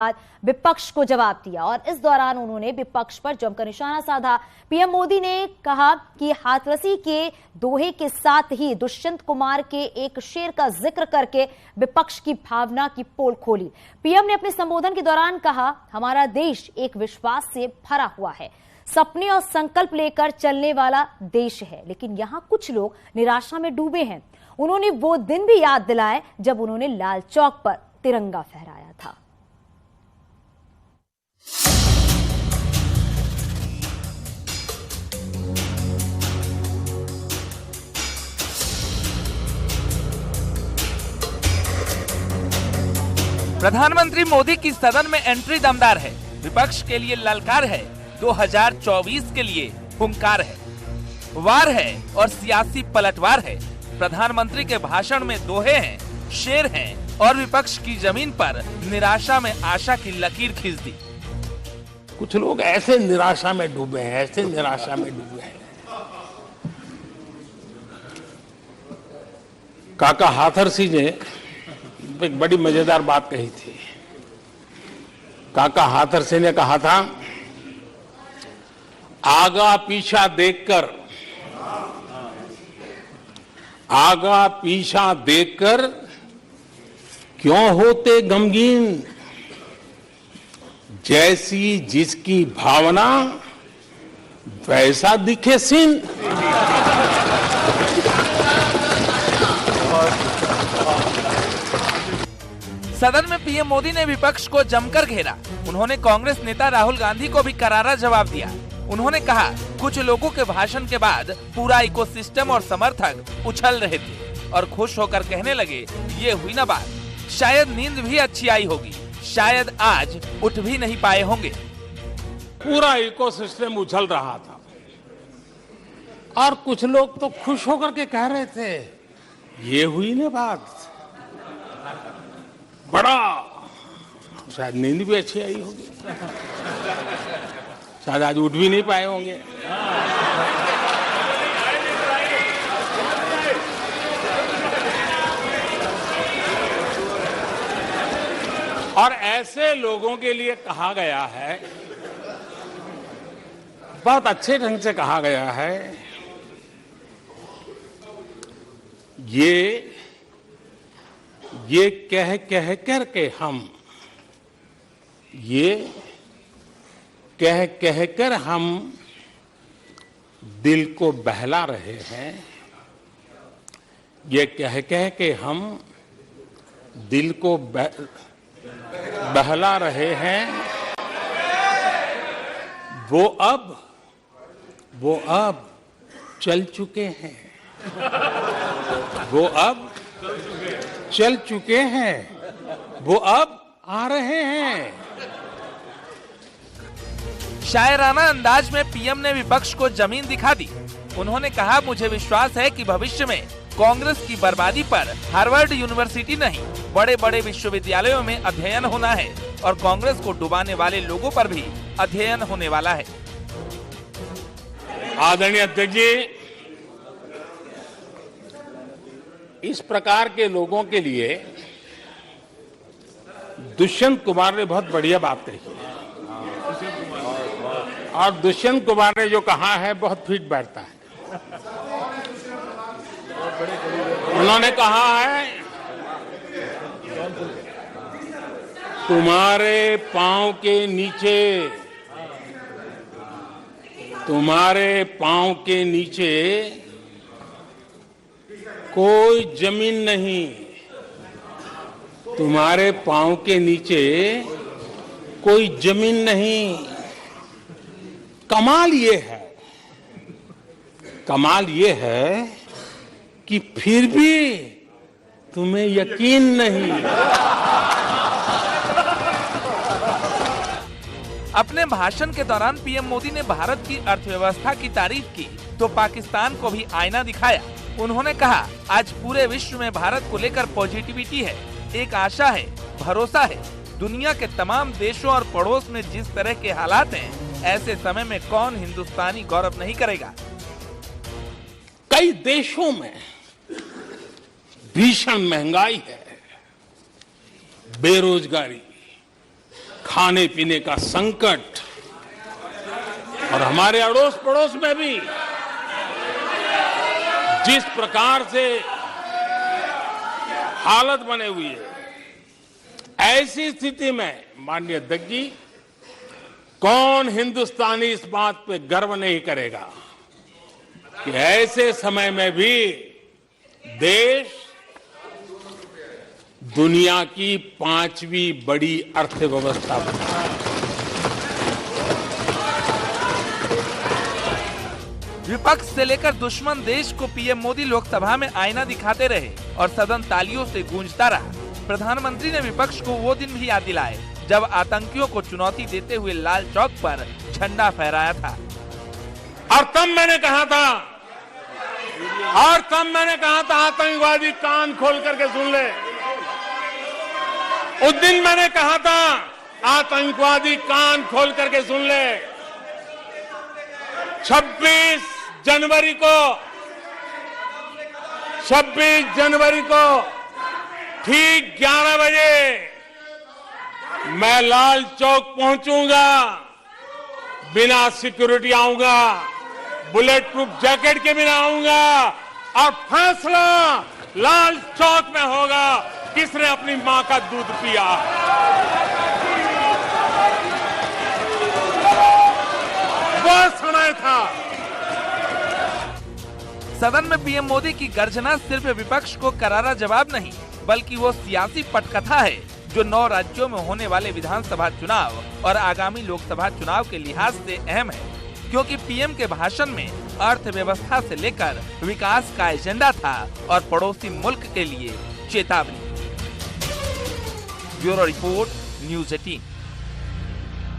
बाद विपक्ष को जवाब दिया और इस दौरान उन्होंने विपक्ष पर जमकर निशाना साधा। पीएम मोदी ने कहा कि हाथरसी के दोहे के साथ ही दुष्यंत कुमार के एक शेर का जिक्र करके विपक्ष की भावना की पोल खोली। पीएम ने अपने संबोधन के दौरान कहा, हमारा देश एक विश्वास से भरा हुआ है, सपने और संकल्प लेकर चलने वाला देश है, लेकिन यहां कुछ लोग निराशा में डूबे हैं। उन्होंने वो दिन भी याद दिलाए जब उन्होंने लाल चौक पर तिरंगा फहराया था। प्रधानमंत्री मोदी की सदन में एंट्री दमदार है। विपक्ष के लिए ललकार है, 2024 के लिए हुंकार है, वार है और सियासी पलटवार है। प्रधानमंत्री के भाषण में दोहे हैं, शेर हैं और विपक्ष की जमीन पर निराशा में आशा की लकीर खींच दी। कुछ लोग ऐसे निराशा में डूबे हैं, ऐसे निराशा में डूबे हैं। काका हाथरसी ने एक बड़ी मजेदार बात कही थी। काका हाथरसी ने कहा था, आगा पीछा देखकर क्यों होते गमगीन, जैसी जिसकी भावना वैसा दिखे सीन। सदन में पीएम मोदी ने विपक्ष को जमकर घेरा। उन्होंने कांग्रेस नेता राहुल गांधी को भी करारा जवाब दिया। उन्होंने कहा, कुछ लोगों के भाषण के बाद पूरा इकोसिस्टम और समर्थक उछल रहे थे और खुश होकर कहने लगे, ये हुई ना बात, शायद नींद भी अच्छी आई होगी, शायद आज उठ भी नहीं पाए होंगे। पूरा इकोसिस्टम उछल रहा था और कुछ लोग तो खुश होकर के कह रहे थे, ये हुई ना बात, बड़ा, शायद नींद भी अच्छी आई होगी, शायद आज उठ भी नहीं पाए होंगे। और ऐसे लोगों के लिए कहा गया है, बहुत अच्छे ढंग से कहा गया है, ये कह करके हम, ये कह कर हम दिल को बहला रहे हैं, ये कह के हम दिल को बहला रहे हैं। वो अब चल चुके हैं, वो अब चल चुके हैं, वो अब आ रहे हैं। शायराना अंदाज में पीएम ने विपक्ष को जमीन दिखा दी। उन्होंने कहा, मुझे विश्वास है कि भविष्य में कांग्रेस की बर्बादी पर हार्वर्ड यूनिवर्सिटी नहीं, बड़े बड़े विश्वविद्यालयों में अध्ययन होना है और कांग्रेस को डुबाने वाले लोगों पर भी अध्ययन होने वाला है। आदरणीय अध्यक्ष जी, इस प्रकार के लोगों के लिए दुष्यंत कुमार ने बहुत बढ़िया बात कही और दुष्यंत कुमार ने जो कहा है बहुत फिट बैठता है। उन्होंने कहा है, तुम्हारे पांव के नीचे कोई जमीन नहीं, तुम्हारे पांव के नीचे कोई जमीन नहीं। कमाल ये है कि फिर भी तुम्हें यकीन नहीं। अपने भाषण के दौरान पीएम मोदी ने भारत की अर्थव्यवस्था की तारीफ की तो पाकिस्तान को भी आईना दिखाया। उन्होंने कहा, आज पूरे विश्व में भारत को लेकर पॉजिटिविटी है, एक आशा है, भरोसा है। दुनिया के तमाम देशों और पड़ोस में जिस तरह के हालात हैं, ऐसे समय में कौन हिंदुस्तानी गौरव नहीं करेगा। कई देशों में भीषण महंगाई है, बेरोजगारी, खाने पीने का संकट और हमारे अड़ोस पड़ोस में भी जिस प्रकार से हालत बने हुई है, ऐसी स्थिति में माननीय अध्यक्ष जी, कौन हिंदुस्तानी इस बात पे गर्व नहीं करेगा कि ऐसे समय में भी देश दुनिया की 5वीं बड़ी अर्थव्यवस्था बना है। विपक्ष से लेकर दुश्मन देश को पीएम मोदी लोकसभा में आईना दिखाते रहे और सदन तालियों से गूंजता रहा। प्रधानमंत्री ने विपक्ष को वो दिन भी याद दिलाए जब आतंकियों को चुनौती देते हुए लाल चौक पर झंडा फहराया था। और तब मैंने कहा था आतंकवादी कान खोल करके सुन ले। उस दिन मैंने कहा था आतंकवादी कान खोल करके सुन ले। 26 जनवरी को ठीक 11 बजे मैं लाल चौक पहुंचूंगा, बिना सिक्योरिटी आऊंगा, बुलेट प्रूफ जैकेट के बिना आऊंगा और फैसला लाल चौक में होगा किसने अपनी मां का दूध पिया। वो समय था। सदन में पीएम मोदी की गर्जना सिर्फ विपक्ष को करारा जवाब नहीं, बल्कि वो सियासी पटकथा है जो 9 राज्यों में होने वाले विधानसभा चुनाव और आगामी लोकसभा चुनाव के लिहाज से अहम है, क्योंकि पीएम के भाषण में अर्थव्यवस्था से लेकर विकास का एजेंडा था और पड़ोसी मुल्क के लिए चेतावनी। Bureau report, news 18।